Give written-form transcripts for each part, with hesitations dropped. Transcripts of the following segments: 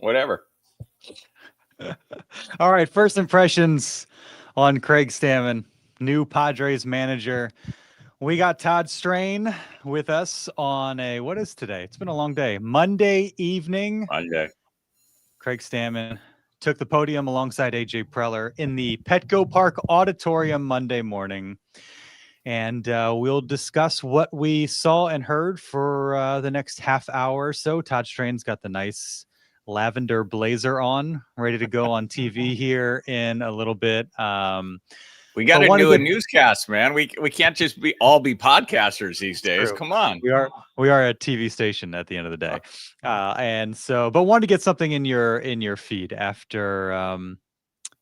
whatever. All right, first impressions on Craig Stammen, new Padres manager. We got Todd Strain with us on what is today? It's been a long day. Monday evening. Monday. Craig Stammen took the podium alongside AJ Preller in the Petco Park Auditorium Monday morning. And we'll discuss what we saw and heard for the next half hour or so. Todd Strain's got the nice lavender blazer on, ready to go on TV here in a little bit. We got to do a newscast, man. We can't just all be podcasters these days. True. Come on. We are a TV station at the end of the day. And so, but wanted to get something in your feed after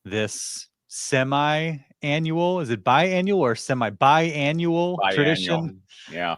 this semi-annual, is it biannual or biannual tradition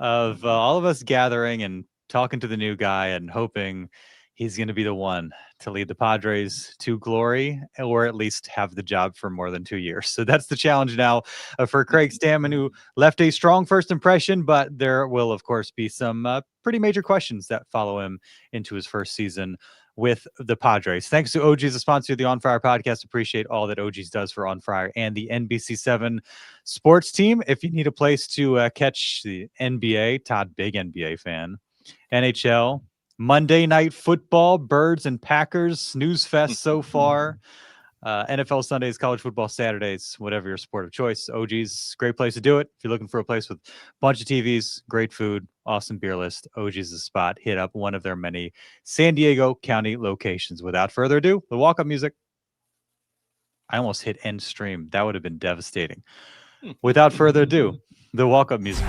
of all of us gathering and talking to the new guy and hoping he's going to be the one to lead the Padres to glory, or at least have the job for more than 2 years. So that's the challenge now for Craig Stammen, who left a strong first impression, but there will, of course, be some pretty major questions that follow him into his first season with the Padres. Thanks to OG's, the sponsor of the On Friar podcast. Appreciate all that OG's does for On Friar and the NBC7 sports team. If you need a place to catch the NBA, Todd, big NBA fan, NHL, Monday Night Football, Birds and Packers, snooze fest so far. NFL Sundays, college football Saturdays, whatever your sport of choice. OG's, great place to do it. If you're looking for a place with a bunch of TVs, great food, awesome beer list, OG's the spot. Hit up one of their many San Diego County locations. Without further ado, the walk-up music. I almost hit end stream. That would have been devastating. Without further ado, the walk-up music.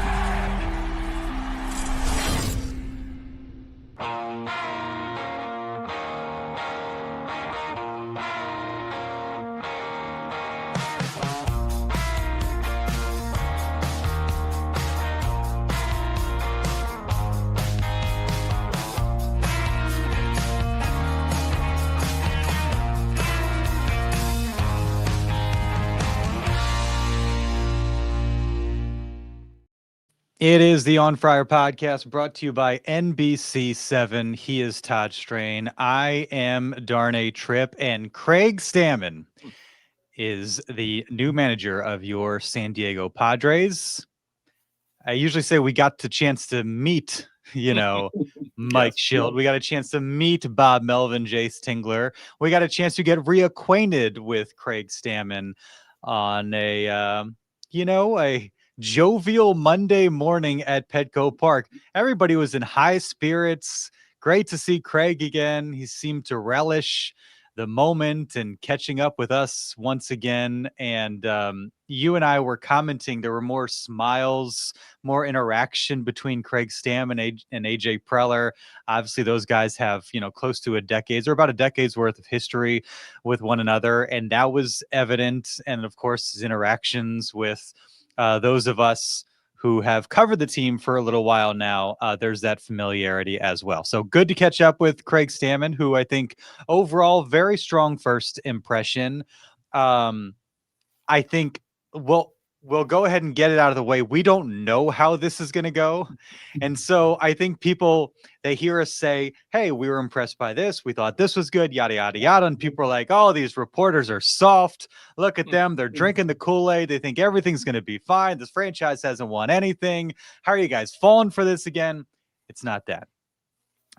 It is the On Friar podcast brought to you by NBC7. He is Todd Strain. I am Darnay Tripp, and Craig Stammen is the new manager of your San Diego Padres. I usually say we got the chance to meet, Mike Shildt. We got a chance to meet Bob Melvin, Jace Tingler. We got a chance to get reacquainted with Craig Stammen on a jovial Monday morning at Petco Park. Everybody was in high spirits. Great to see Craig again. He seemed to relish the moment and catching up with us once again. And you and I were commenting, there were more smiles, more interaction between Craig Stammen and AJ Preller. Obviously, those guys have, close to about a decade's worth of history with one another. And that was evident. And of course, his interactions with those of us who have covered the team for a little while now, there's that familiarity as well. So good to catch up with Craig Stammen, who I think overall very strong first impression. I think we'll go ahead and get it out of the way. We don't know how this is going to go. And so I think people, they hear us say, hey, we were impressed by this. We thought this was good, yada, yada, yada. And people are like, oh, these reporters are soft. Look at them. They're drinking the Kool-Aid. They think everything's going to be fine. This franchise hasn't won anything. How are you guys falling for this again? It's not that.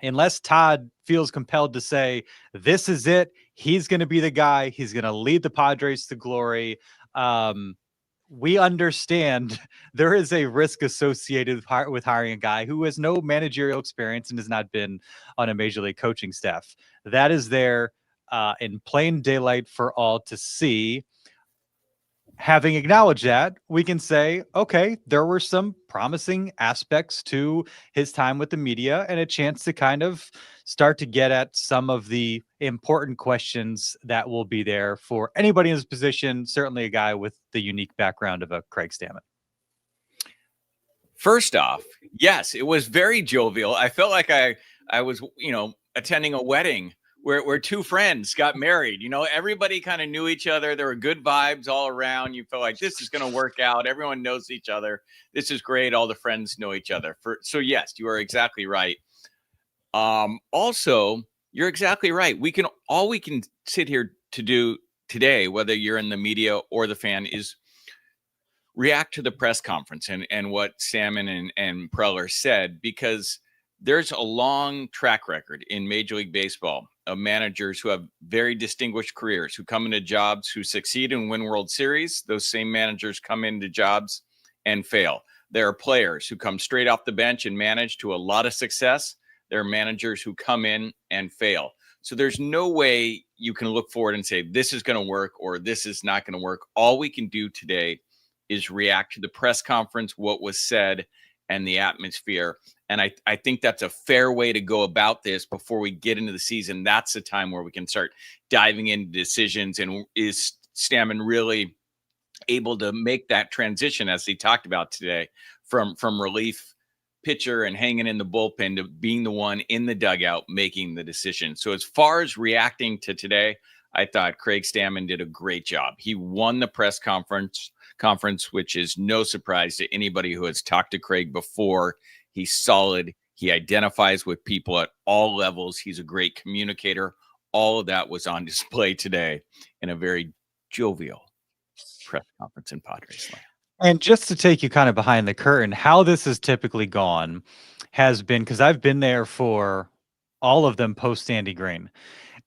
Unless Todd feels compelled to say, this is it. He's going to be the guy. He's going to lead the Padres to glory. We understand there is a risk associated with hiring a guy who has no managerial experience and has not been on a major league coaching staff. That is there in plain daylight for all to see. Having acknowledged that, we can say, okay, there were some promising aspects to his time with the media and a chance to kind of start to get at some of the important questions that will be there for anybody in his position, certainly a guy with the unique background of a Craig Stammen. First off, yes, it was very jovial. I felt like I was, attending a wedding where two friends got married. Everybody kind of knew each other. There were good vibes all around. You felt like this is going to work out. Everyone knows each other. This is great. All the friends know each other. So yes, you are exactly right. Also, You're exactly right. All we can sit here to do today, whether you're in the media or the fan, is react to the press conference and what Stammen and Preller said, because there's a long track record in Major League Baseball of managers who have very distinguished careers, who come into jobs, who succeed and win World Series. Those same managers come into jobs and fail. There are players who come straight off the bench and manage to a lot of success. There are managers who come in and fail. So there's no way you can look forward and say, this is going to work or this is not going to work. All we can do today is react to the press conference, what was said, and the atmosphere. And I think that's a fair way to go about this before we get into the season. That's the time where we can start diving into decisions. And is Stammen really able to make that transition, as he talked about today, from relief pitcher and hanging in the bullpen to being the one in the dugout making the decision? So as far as reacting to today, I thought Craig Stammen did a great job. He won the press conference, which is no surprise to anybody who has talked to Craig before. He's solid. He identifies with people at all levels. He's a great communicator. All of that was on display today in a very jovial press conference in Padres land. And just to take you kind of behind the curtain, how this has typically gone has been, because I've been there for all of them post Andy Green.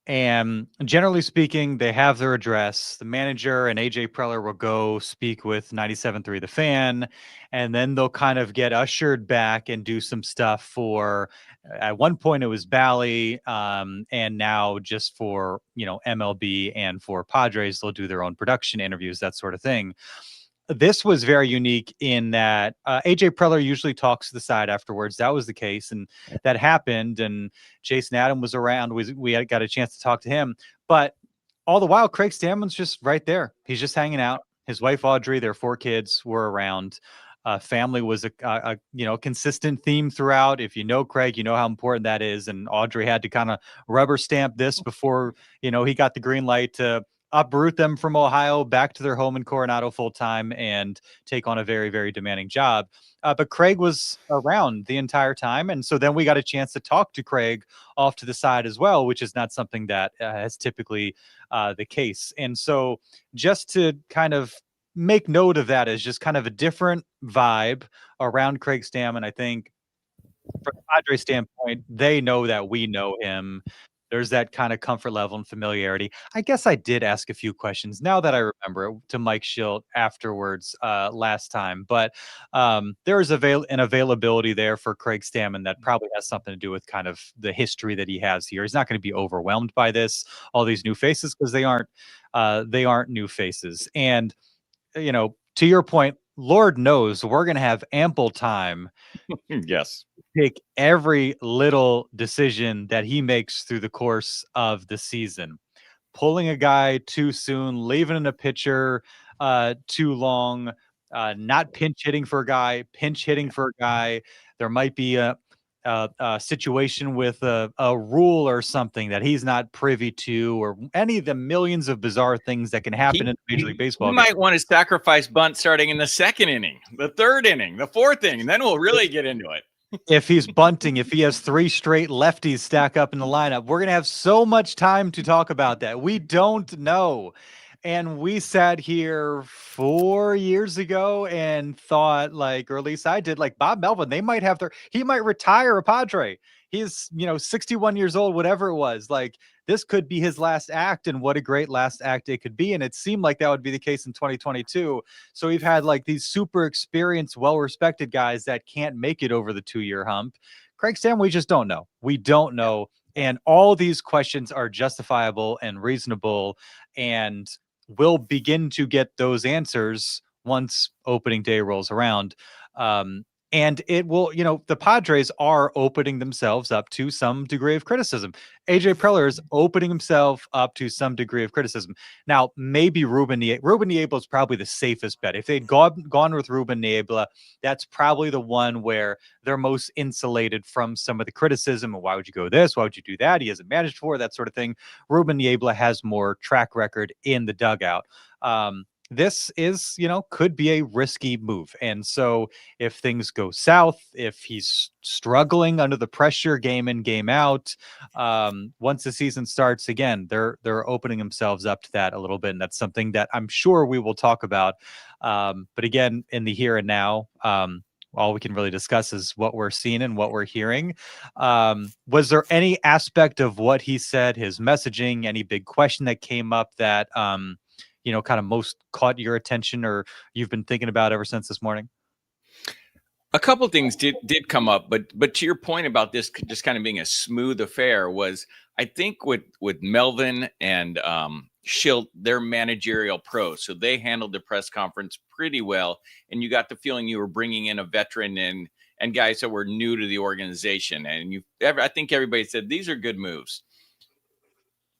And generally speaking, they have their address. The manager and AJ Preller will go speak with 97.3 The Fan, and then they'll kind of get ushered back and do some stuff for, at one point it was Bally, and now just for, MLB and for Padres, they'll do their own production interviews, that sort of thing. This was very unique in that AJ Preller usually talks to the side afterwards. That was the case, and that happened. And Jason Adam was around. We got a chance to talk to him. But all the while, Craig Stammen's just right there. He's just hanging out. His wife Audrey, their 4 kids were around. Family was a consistent theme throughout. If you know Craig, you know how important that is. And Audrey had to kind of rubber stamp this before he got the green light to uproot them from Ohio back to their home in Coronado full time and take on a very, very demanding job. But Craig was around the entire time. And so then we got a chance to talk to Craig off to the side as well, which is not something that is typically the case. And so just to kind of make note of that as just kind of a different vibe around Craig Stammen, I think from the Padres standpoint, they know that we know him. There's that kind of comfort level and familiarity. I guess I did ask a few questions now that I remember it, to Mike Shildt afterwards last time, but there is an availability there for Craig Stammen that probably has something to do with kind of the history that he has here. He's not going to be overwhelmed by all these new faces, because they aren't new faces. And to your point, Lord knows we're going to have ample time. Yes. Pick every little decision that he makes through the course of the season. Pulling a guy too soon, leaving a pitcher too long, not pinch hitting for a guy, pinch hitting for a guy. There might be a situation with a rule or something that he's not privy to, or any of the millions of bizarre things that can happen in Major League Baseball. He might want to sacrifice bunt starting in the 2nd inning, the 3rd inning, the 4th inning, and then we'll really get into it. If he's bunting, if he has 3 straight lefties stack up in the lineup, we're going to have so much time to talk about that. We don't know. And we sat here 4 years ago and thought, or at least I did, Bob Melvin, he might retire a Padre. He's, 61 years old, whatever it was. This could be his last act, and what a great last act it could be. And it seemed like that would be the case in 2022. So we've had these super experienced, well-respected guys that can't make it over the 2-year hump. Craig Stammen, we just don't know. We don't know. And all these questions are justifiable and reasonable, and we'll begin to get those answers once opening day rolls around. And it will, the Padres are opening themselves up to some degree of criticism. AJ Preller is opening himself up to some degree of criticism. Now, maybe Ruben Niebla is probably the safest bet. If they'd gone with Ruben Niebla, that's probably the one where they're most insulated from some of the criticism. And why would you go this? Why would you do that? He hasn't managed for that sort of thing. Ruben Niebla has more track record in the dugout. this is, could be a risky move. And so if things go south, if he's struggling under the pressure game in, game out, once the season starts again, they're opening themselves up to that a little bit. And that's something that I'm sure we will talk about. But again, in the here and now, all we can really discuss is what we're seeing and what we're hearing. Was there any aspect of what he said, his messaging, any big question that came up that, kind of most caught your attention or you've been thinking about ever since this morning? A couple things did come up, but to your point about this just kind of being a smooth affair was, I think with Melvin and Shildt, they're managerial pros, so they handled the press conference pretty well, and you got the feeling you were bringing in a veteran and guys that were new to the organization, and I think everybody said these are good moves.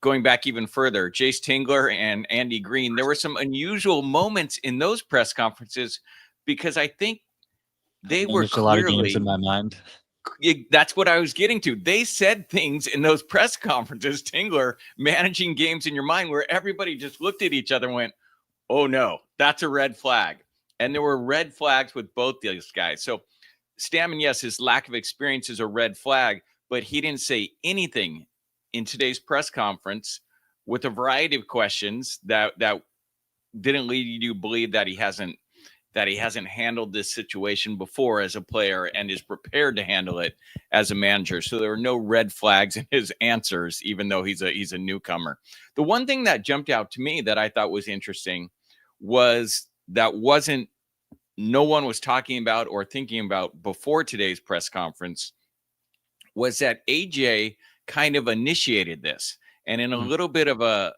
Going back even further, Jace Tingler and Andy Green, there were some unusual moments in those press conferences because I think they were a lot of games in my mind. That's what I was getting to. They said things in those press conferences, Tingler, managing games in your mind, where everybody just looked at each other and went, oh no, that's a red flag. And there were red flags with both these guys. So Stammen, yes, his lack of experience is a red flag, but he didn't say anything in today's press conference with a variety of questions that didn't lead you to believe that he hasn't handled this situation before as a player and is prepared to handle it as a manager. So there were no red flags in his answers, even though he's a newcomer. The one thing that jumped out to me that I thought was interesting was that no one was talking about or thinking about before today's press conference was that AJ kind of initiated this. And in a little bit of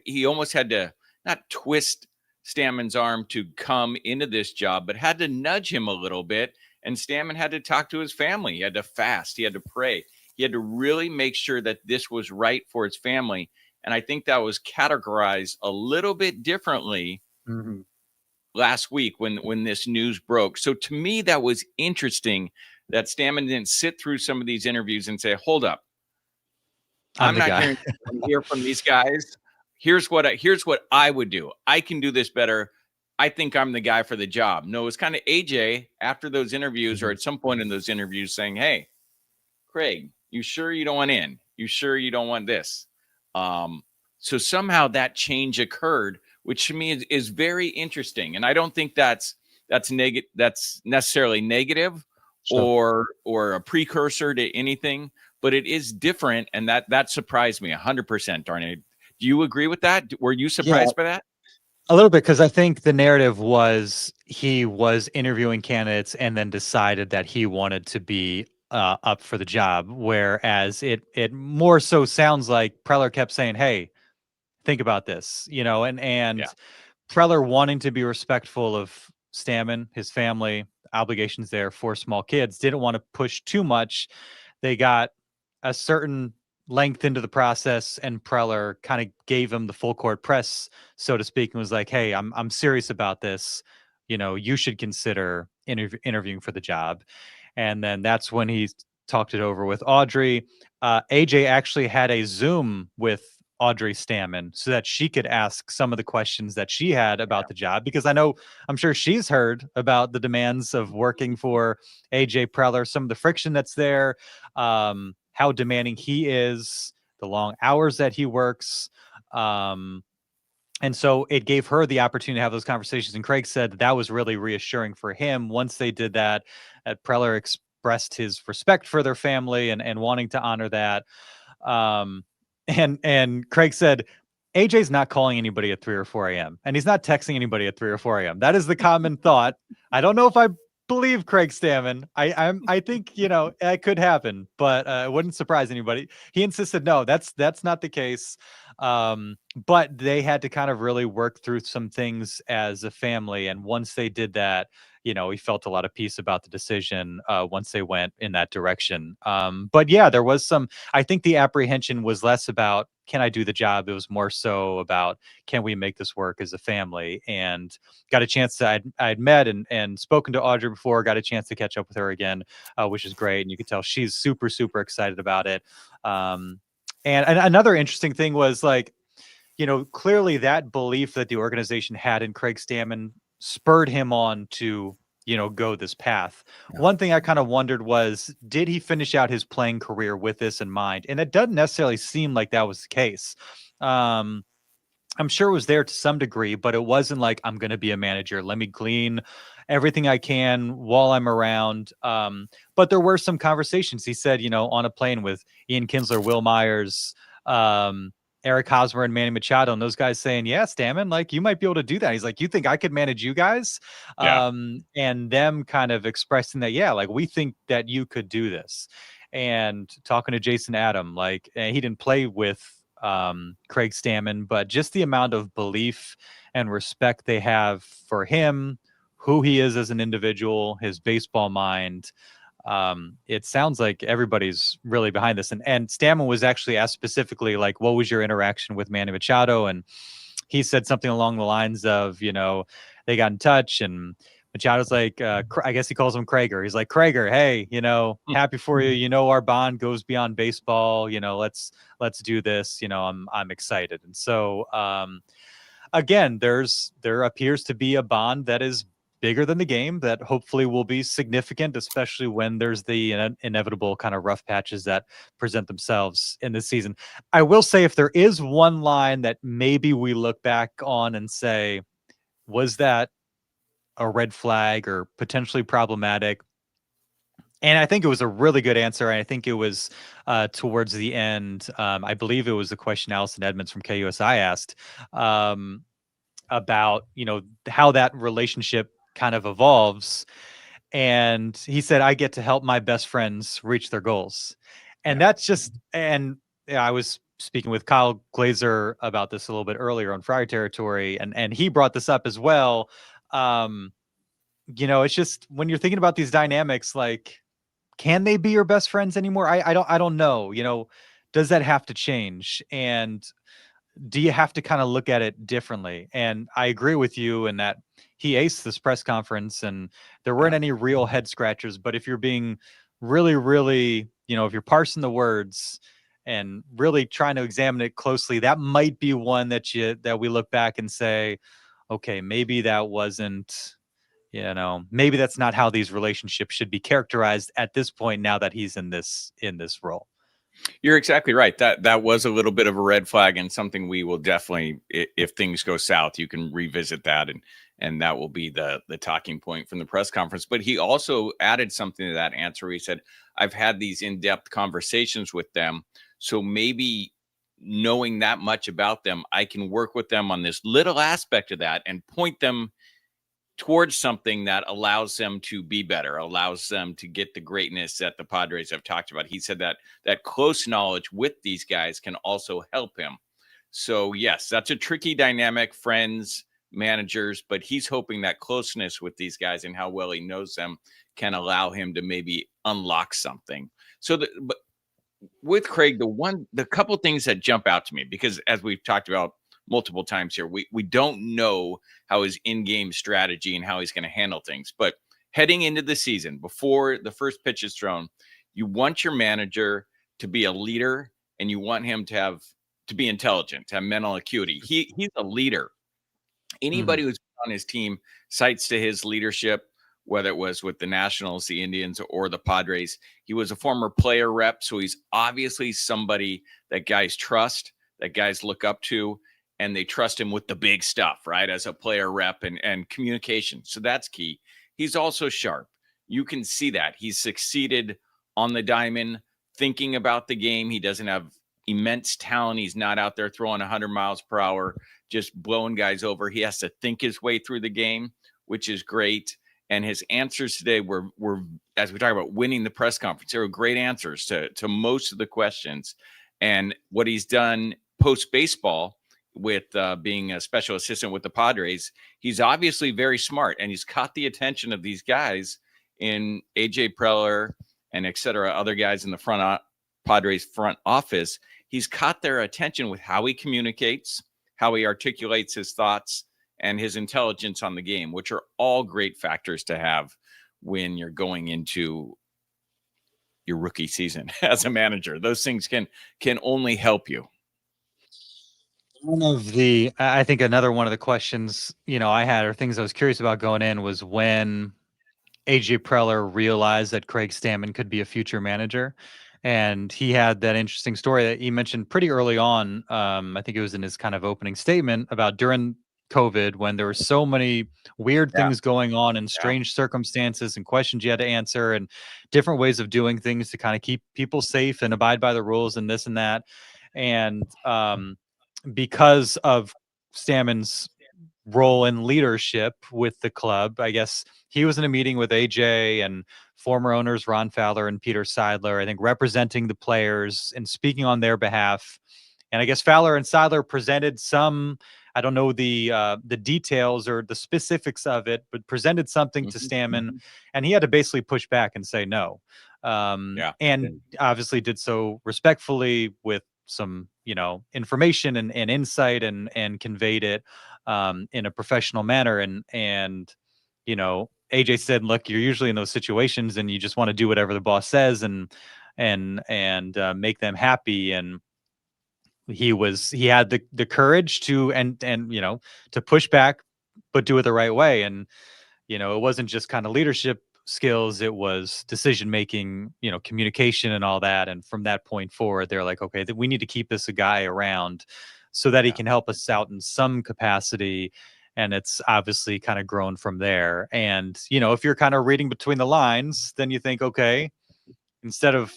he almost had to not twist Stammen's arm to come into this job, but had to nudge him a little bit. And Stammen had to talk to his family. He had to fast. He had to pray. He had to really make sure that this was right for his family. And I think that was categorized a little bit differently last week when this news broke. So to me, that was interesting that Stammen didn't sit through some of these interviews and say, hold up, I'm not hear from these guys. Here's what I would do. I can do this better. I think I'm the guy for the job. No, it's kind of AJ after those interviews or at some point in those interviews saying, hey, Craig, you sure you don't want in? You sure you don't want this? So somehow that change occurred, which to me is very interesting. And I don't think that's necessarily negative or a precursor to anything, but it is different. And that surprised me 100%, Darnay. Do you agree with that? Were you surprised by that? A little bit, because I think the narrative was he was interviewing candidates and then decided that he wanted to be up for the job, whereas it more so sounds like Preller kept saying, hey, think about this, and Preller wanting to be respectful of Stammen, his family, obligations there for small kids, didn't want to push too much. They got a certain length into the process and Preller kind of gave him the full court press, so to speak, and was like, hey, I'm serious about this. You should consider interviewing for the job. And then that's when he talked it over with Audrey. AJ actually had a Zoom with Audrey Stammen so that she could ask some of the questions that she had about the job, because I'm sure she's heard about the demands of working for AJ Preller, some of the friction that's there, how demanding he is, the long hours that he works. And so it gave her the opportunity to have those conversations. And Craig said that was really reassuring for him. Once they did that, Preller expressed his respect for their family and wanting to honor that. And Craig said, AJ's not calling anybody at 3 or 4 a.m. and he's not texting anybody at 3 or 4 a.m. That is the common thought. I don't know if I believe Craig Stammen. I think, it could happen, but it wouldn't surprise anybody. He insisted, no, that's not the case. But they had to kind of really work through some things as a family. And once they did that, he felt a lot of peace about the decision once they went in that direction. But yeah, there was I think the apprehension was less about, can I do the job? It was more so about, can we make this work as a family? And got a chance to, I'd met and spoken to Audrey before, got a chance to catch up with her again, which is great. And you can tell she's super, super excited about it. And another interesting thing was, like, clearly that belief that the organization had in Craig Stammen spurred him on to, go this path. Yeah. One thing I kind of wondered was, did he finish out his playing career with this in mind? And it doesn't necessarily seem like that was the case. I'm sure it was there to some degree, but it wasn't like, I'm going to be a manager. Let me glean everything I can while I'm around. But there were some conversations. He said, on a plane with Ian Kinsler, Will Myers, Eric Hosmer, and Manny Machado, and those guys saying, yeah, Stammen, like, you might be able to do that. He's like, you think I could manage you guys? Yeah. And them kind of expressing that, yeah, like, we think that you could do this. And talking to Jason Adam, like, he didn't play with Craig Stammen, but just the amount of belief and respect they have for him, who he is as an individual, his baseball mind. It sounds like everybody's really behind this. And Stammen was actually asked specifically, like, what was your interaction with Manny Machado? And he said something along the lines of, they got in touch, and Machado's like, I guess he calls him Krager. He's like, Krager, hey, happy for you. Our bond goes beyond baseball. Let's do this. I'm excited. And so, again, there appears to be a bond that is bigger than the game that hopefully will be significant, especially when there's the inevitable kind of rough patches that present themselves in this season. I will say, if there is one line that maybe we look back on and say, was that a red flag or potentially problematic? And I think it was a really good answer. I think it was towards the end. I believe it was the question Allison Edmonds from KUSI asked about, how that relationship kind of evolves. And he said, I get to help my best friends reach their goals. And that's just, and I was speaking with Kyle Glazer about this a little bit earlier on Friar Territory, and he brought this up as well. It's just, when you're thinking about these dynamics, like, can they be your best friends anymore? I don't know. Does that have to change? And do you have to kind of look at it differently? And I agree with you in that he aced this press conference and there weren't any real head scratchers. But if you're being really, really, if you're parsing the words and really trying to examine it closely, that might be one that we look back and say, okay, maybe that wasn't, maybe that's not how these relationships should be characterized at this point, now that he's in this role. You're exactly right. That was a little bit of a red flag, and something we will definitely, if things go south, you can revisit that, and that will be the talking point from the press conference. But he also added something to that answer. He said, I've had these in-depth conversations with them, so maybe knowing that much about them, I can work with them on this little aspect of that and point them towards something that allows them to be better, allows them to get the greatness that the Padres have talked about. He said that close knowledge with these guys can also help him. So yes, that's a tricky dynamic, friends, managers, but he's hoping that closeness with these guys and how well he knows them can allow him to maybe unlock something. So but with Craig, the couple things that jump out to me, because as we've talked about multiple times here, we don't know how his in-game strategy and how he's going to handle things. But heading into the season, before the first pitch is thrown, you want your manager to be a leader, and you want him to be intelligent, to have mental acuity. He's a leader. Anybody who's on his team cites to his leadership, whether it was with the Nationals, the Indians, or the Padres. He was a former player rep, so he's obviously somebody that guys trust, that guys look up to, and they trust him with the big stuff, right? As a player rep and communication. So that's key. He's also sharp. You can see that. He's succeeded on the diamond, thinking about the game. He doesn't have immense talent. He's not out there throwing 100 miles per hour, just blowing guys over. He has to think his way through the game, which is great. And his answers today were as we talk about winning the press conference, they were great answers to most of the questions. And what he's done post-baseball, with being a special assistant with the Padres, he's obviously very smart, and he's caught the attention of these guys in AJ Preller and et cetera, other guys in the Padres front office. He's caught their attention with how he communicates, how he articulates his thoughts, and his intelligence on the game, which are all great factors to have when you're going into your rookie season as a manager. Those things can only help you. I think another one of the questions, I had, or things I was curious about going in, was when AJ Preller realized that Craig Stammen could be a future manager. And he had that interesting story that he mentioned pretty early on. I think it was in his kind of opening statement about during COVID, when there were so many weird Yeah. things going on and strange circumstances and questions you had to answer and different ways of doing things to kind of keep people safe and abide by the rules and this and that. And because of Stammen's role in leadership with the club, I guess he was in a meeting with AJ and former owners Ron Fowler and Peter Seidler, I think, representing the players and speaking on their behalf. And I guess Fowler and Seidler presented some, I don't know the details or the specifics of it, but presented something to Stammen, and he had to basically push back and say no. And obviously did so respectfully with some, information and insight, and conveyed it in a professional manner. And AJ said, look, you're usually in those situations and you just want to do whatever the boss says and make them happy. And he had the courage to and to push back, but do it the right way. And it wasn't just kind of leadership skills, it was decision making, communication and all that. And from that point forward, they're like, okay, we need to keep this a guy around so that he can help us out in some capacity. And it's obviously kind of grown from there. And if you're kind of reading between the lines, then you think, okay, instead of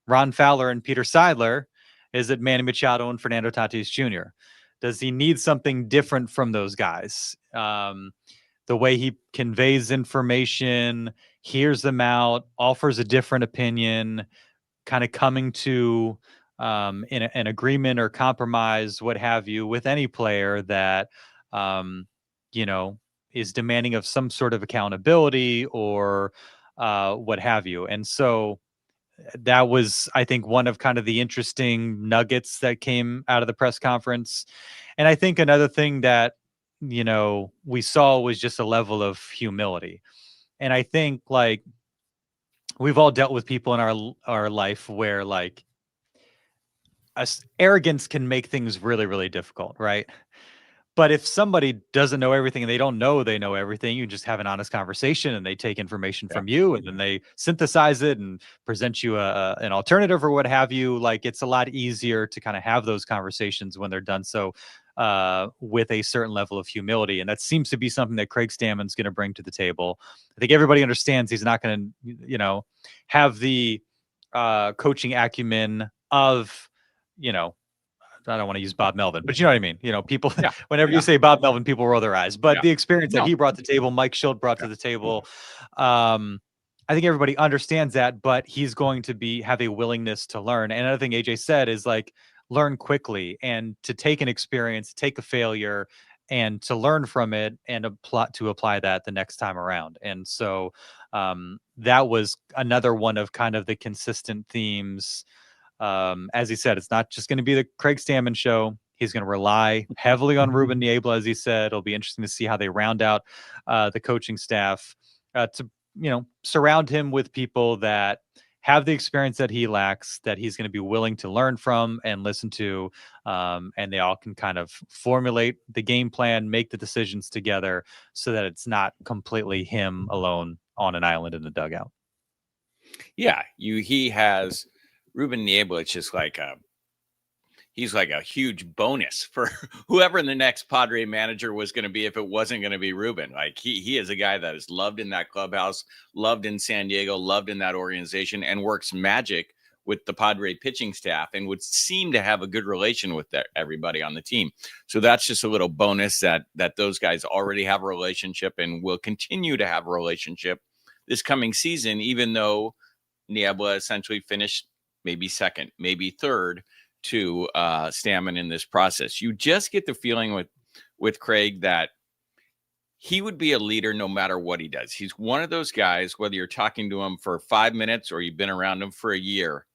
Ron Fowler and Peter Seidler, is it Manny Machado and Fernando Tatis Jr.? Does he need something different from those guys? The way he conveys information, hears them out, offers a different opinion, kind of coming to an agreement or compromise, what have you, with any player that, you know, is demanding of some sort of accountability or what have you. And so that was, I think, one of kind of the interesting nuggets that came out of the press conference. And I think another thing that, we saw was just a level of humility. And I think, like, we've all dealt with people in our life where, like, us arrogance can make things really, really difficult, right? But if somebody doesn't know everything and they don't know they know everything, you just have an honest conversation and they take information from you and then they synthesize it and present you an alternative or what have you. Like, it's a lot easier to kind of have those conversations when they're done so with a certain level of humility. And that seems to be something that Craig Stammen's going to bring to the table. I think everybody understands he's not going to, have the coaching acumen of, I don't want to use Bob Melvin, but you know what I mean? People, whenever you say Bob Melvin, people roll their eyes. But the experience that he brought to the table, Mike Shildt brought to the table, I think everybody understands that, but he's going to have a willingness to learn. And another thing AJ said is, like, learn quickly and to take an experience, take a failure, and to learn from it and apply that the next time around. And so that was another one of kind of the consistent themes. As he said, it's not just going to be the Craig Stammen show. He's going to rely heavily on Ruben Niebla, as he said. It'll be interesting to see how they round out the coaching staff to, surround him with people that have the experience that he lacks, that he's going to be willing to learn from and listen to, and they all can kind of formulate the game plan, make the decisions together so that it's not completely him alone on an island in the dugout. Yeah, he has Ruben Niebla. It's just like he's like a huge bonus for whoever the next Padre manager was going to be if it wasn't going to be Ruben. Like, he is a guy that is loved in that clubhouse, loved in San Diego, loved in that organization, and works magic with the Padre pitching staff and would seem to have a good relation with everybody on the team. So that's just a little bonus that those guys already have a relationship and will continue to have a relationship this coming season, even though Niebla essentially finished maybe second, maybe third to Stammen in this process. You just get the feeling with Craig that he would be a leader no matter what he does. He's one of those guys, whether you're talking to him for 5 minutes or you've been around him for a year,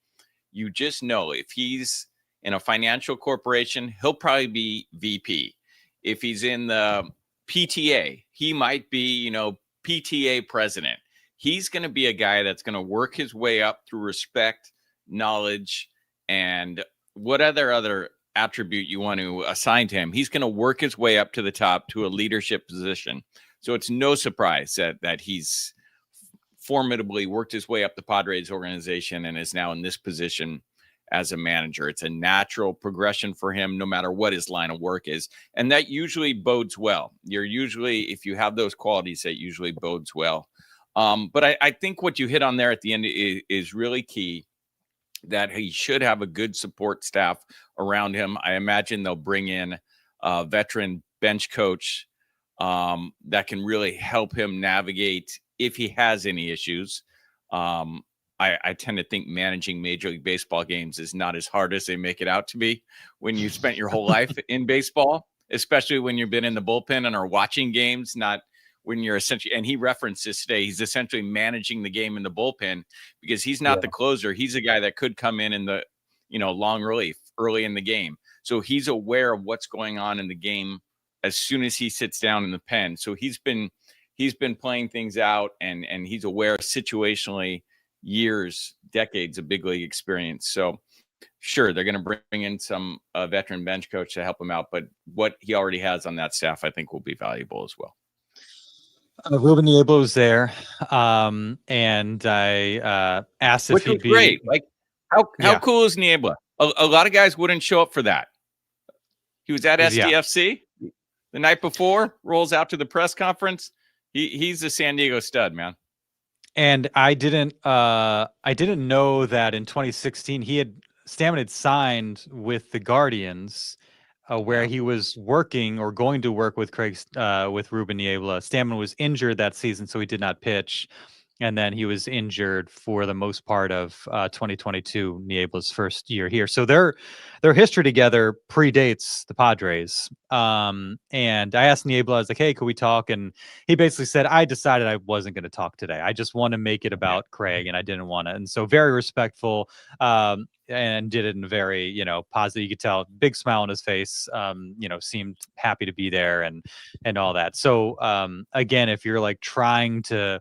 you just know if he's in a financial corporation, he'll probably be VP. If he's in the PTA, he might be, PTA president. He's going to be a guy that's going to work his way up through respect, knowledge, and what other attribute you want to assign to him. He's going to work his way up to the top to a leadership position. So it's no surprise that he's formidably worked his way up the Padres organization and is now in this position as a manager. It's a natural progression for him, no matter what his line of work is. And that usually bodes well. If you have those qualities, that usually bodes well. But I think what you hit on there at the end is really key, that he should have a good support staff around him. I imagine they'll bring in a veteran bench coach that can really help him navigate if he has any issues. I tend to think managing Major League Baseball games is not as hard as they make it out to be when you spent your whole life in baseball, especially when you've been in the bullpen and are watching games, not when you're essentially, and he referenced this today, he's essentially managing the game in the bullpen because he's not the closer. He's a guy that could come in the, long relief early in the game. So he's aware of what's going on in the game as soon as he sits down in the pen. So he's been playing things out and he's aware situationally, decades of big league experience. So sure, they're going to bring in some veteran bench coach to help him out, but what he already has on that staff, I think, will be valuable as well. Ruben Niebla was there, and I asked if he'd be great. Like, how cool is Niebla? A lot of guys wouldn't show up for that. He was at SDFC the night before, rolls out to the press conference. He's a San Diego stud, man. And I didn't know that in 2016 Stammen had signed with the Guardians, where he was working or going to work with with Ruben Niebla. Stammen was injured that season, so he did not pitch. And then he was injured for the most part of 2022, Niebla's first year here. So their history together predates the Padres. And I asked Niebla, I was like, hey, could we talk? And he basically said, I decided I wasn't going to talk today. I just want to make it about Craig, and I didn't want to. And so very respectful, and did it in a very, positive. You could tell, big smile on his face, seemed happy to be there and all that. So again, if you're like trying to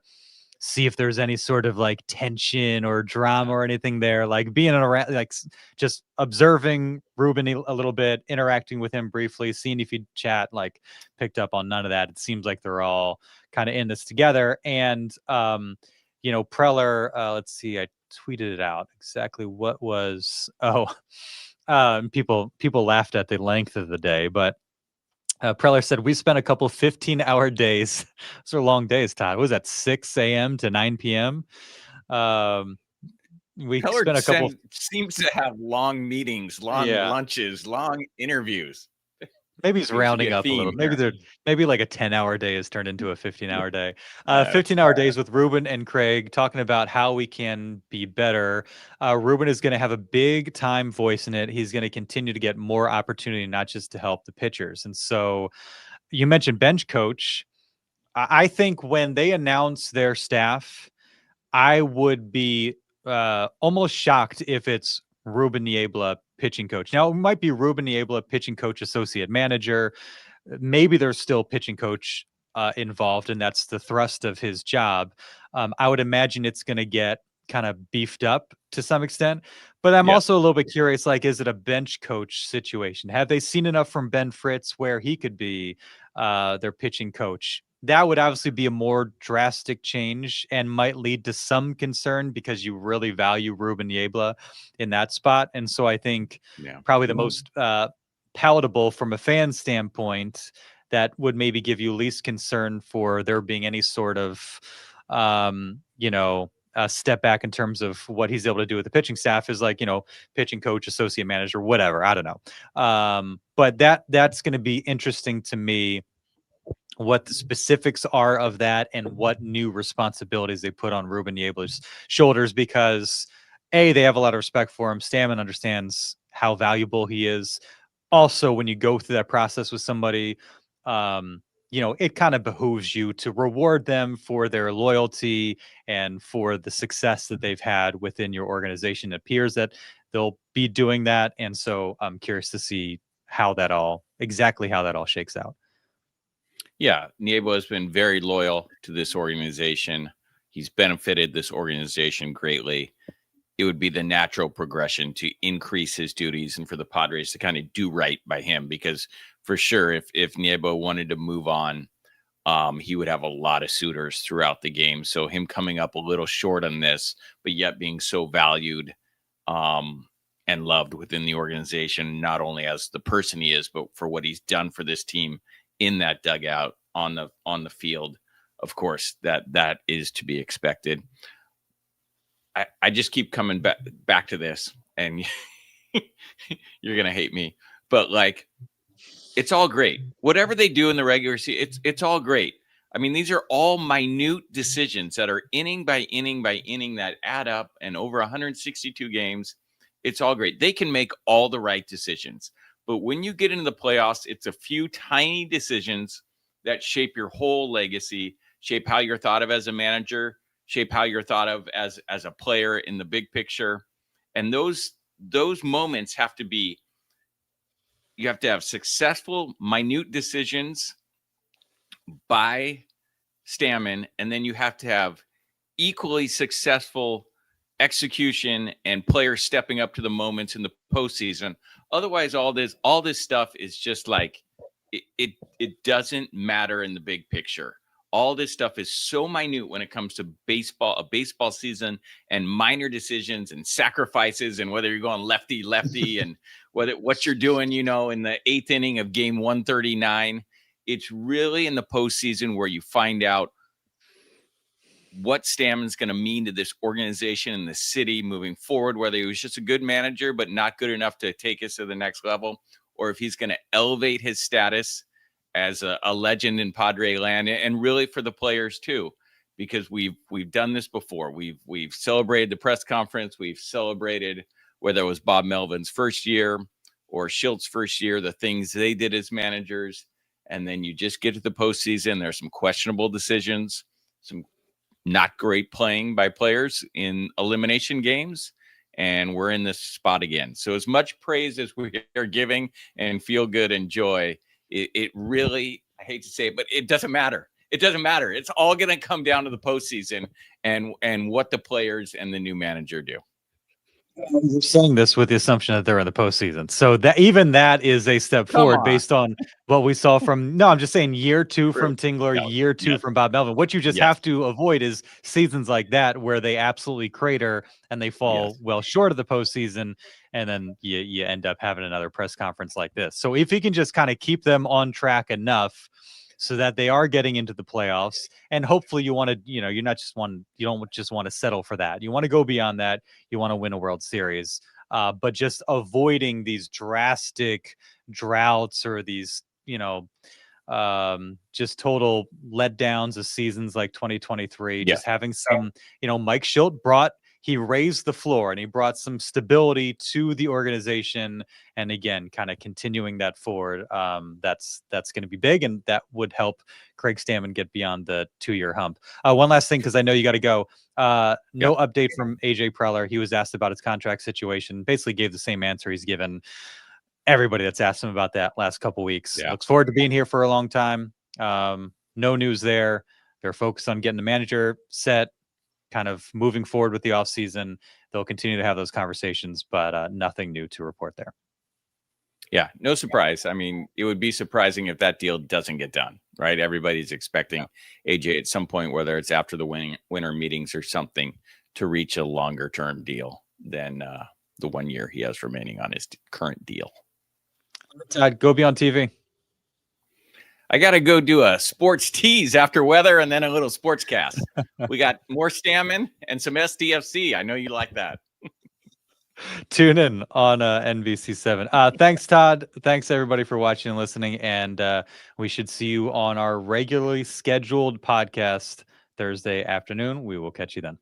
see if there's any sort of like tension or drama or anything there, like being around, like just observing Ruben a little bit, interacting with him briefly, seeing if he'd chat, like picked up on none of that. It seems like they're all kind of in this together. And, Preller, let's see, I tweeted it out exactly what was, people laughed at the length of the day, but Preller said, we spent a couple 15-hour days. Those are long days, Todd. What was that, 6 a.m. to 9 p.m.? We Preller spent a couple. Seems to have long meetings, long lunches, long interviews. Maybe he's rounding up a little. Maybe like a 10-hour day has turned into a 15-hour day. 15-hour days with Ruben and Craig talking about how we can be better. Ruben is going to have a big time voice in it. He's going to continue to get more opportunity, not just to help the pitchers. And so you mentioned bench coach. I think when they announce their staff, I would be almost shocked if it's Ruben Niebla, pitching coach. Now, it might be Ruben Niebla, pitching coach, associate manager. Maybe there's still pitching coach involved, and that's the thrust of his job. I would imagine it's going to get kind of beefed up to some extent. But I'm also a little bit curious, like, is it a bench coach situation? Have they seen enough from Ben Fritz where he could be their pitching coach? That would obviously be a more drastic change and might lead to some concern because you really value Ruben Niebla in that spot. And so I think probably the most palatable from a fan standpoint that would maybe give you least concern for there being any sort of, a step back in terms of what he's able to do with the pitching staff is like, pitching coach, associate manager, whatever. I don't know. But that's going to be interesting to me, what the specifics are of that and what new responsibilities they put on Ruben Niebla's shoulders, because they have a lot of respect for him. Stammen understands how valuable he is. Also, when you go through that process with somebody, it kind of behooves you to reward them for their loyalty and for the success that they've had within your organization. It appears that they'll be doing that. And so I'm curious to see exactly how that all shakes out. Yeah, Niebla has been very loyal to this organization. He's benefited this organization greatly. it would be the natural progression to increase his duties and for the Padres to kind of do right by him, because for sure, if Niebla wanted to move on, he would have a lot of suitors throughout the game. So him coming up a little short on this, but yet being so valued and loved within the organization, not only as the person he is, but for what he's done for this team in that dugout, on the field. Of course, that is to be expected. I just keep coming back to this, and you're gonna hate me, but like, it's all great. Whatever they do in the regular season, it's all great. I mean, these are all minute decisions that are inning by inning by inning that add up, and over 162 games, it's all great. They can make all the right decisions. But when you get into the playoffs, it's a few tiny decisions that shape your whole legacy, shape how you're thought of as a manager, shape how you're thought of as a player in the big picture. And those moments have to be, you have to have successful, minute decisions by Stammen, and then you have to have equally successful execution and players stepping up to the moments in the postseason. Otherwise, all this stuff is just like, it doesn't matter in the big picture. All this stuff is so minute when it comes to baseball, a baseball season, and minor decisions and sacrifices, and whether you're going lefty and what you're doing, in the 8th inning of game 139. It's really in the postseason where you find out what Stammen's going to mean to this organization and the city moving forward, whether he was just a good manager but not good enough to take us to the next level, or if he's going to elevate his status as a legend in Padre land, and really for the players too, because we've done this before. We've celebrated the press conference. We've celebrated, whether it was Bob Melvin's first year or Shildt's first year, the things they did as managers. And then you just get to the postseason. There's some questionable decisions, some not great playing by players in elimination games, and we're in this spot again. So as much praise as we are giving and feel good and joy, it really, I hate to say it, but it doesn't matter. It doesn't matter. It's all going to come down to the postseason and what the players and the new manager do. You're saying this with the assumption that they're in the postseason, so that even that is a step forward based on what we saw from. No, I'm just saying year 2 from Tingler, year 2 from Bob Melvin. What you just have to avoid is seasons like that where they absolutely crater and they fall well short of the postseason, and then you end up having another press conference like this. So if he can just kind of keep them on track enough so that they are getting into the playoffs, and hopefully you want to, you don't just want to settle for that. You want to go beyond that. You want to win a World Series, but just avoiding these drastic droughts or these, just total letdowns of seasons like 2023. Just having some, Mike Shildt he raised the floor and he brought some stability to the organization. And again, kind of continuing that forward. That's going to be big, and that would help Craig Stammen get beyond the 2-year hump. One last thing, because I know you got to go. No update from AJ Preller. He was asked about his contract situation, basically gave the same answer he's given everybody that's asked him about that last couple weeks. Looks forward to being here for a long time. No news there. They're focused on getting the manager set, kind of moving forward with the offseason. They'll continue to have those conversations, but nothing new to report there. Yeah, no surprise. I mean, it would be surprising if that deal doesn't get done, right? Everybody's expecting AJ at some point, whether it's after the winter meetings or something, to reach a longer-term deal than the 1 year he has remaining on his current deal. Todd, go be on TV. I got to go do a sports tease after weather and then a little sports cast. We got more Stammen and some SDFC. I know you like that. Tune in on NBC 7. Thanks, Todd. Thanks, everybody, for watching and listening. And we should see you on our regularly scheduled podcast Thursday afternoon. We will catch you then.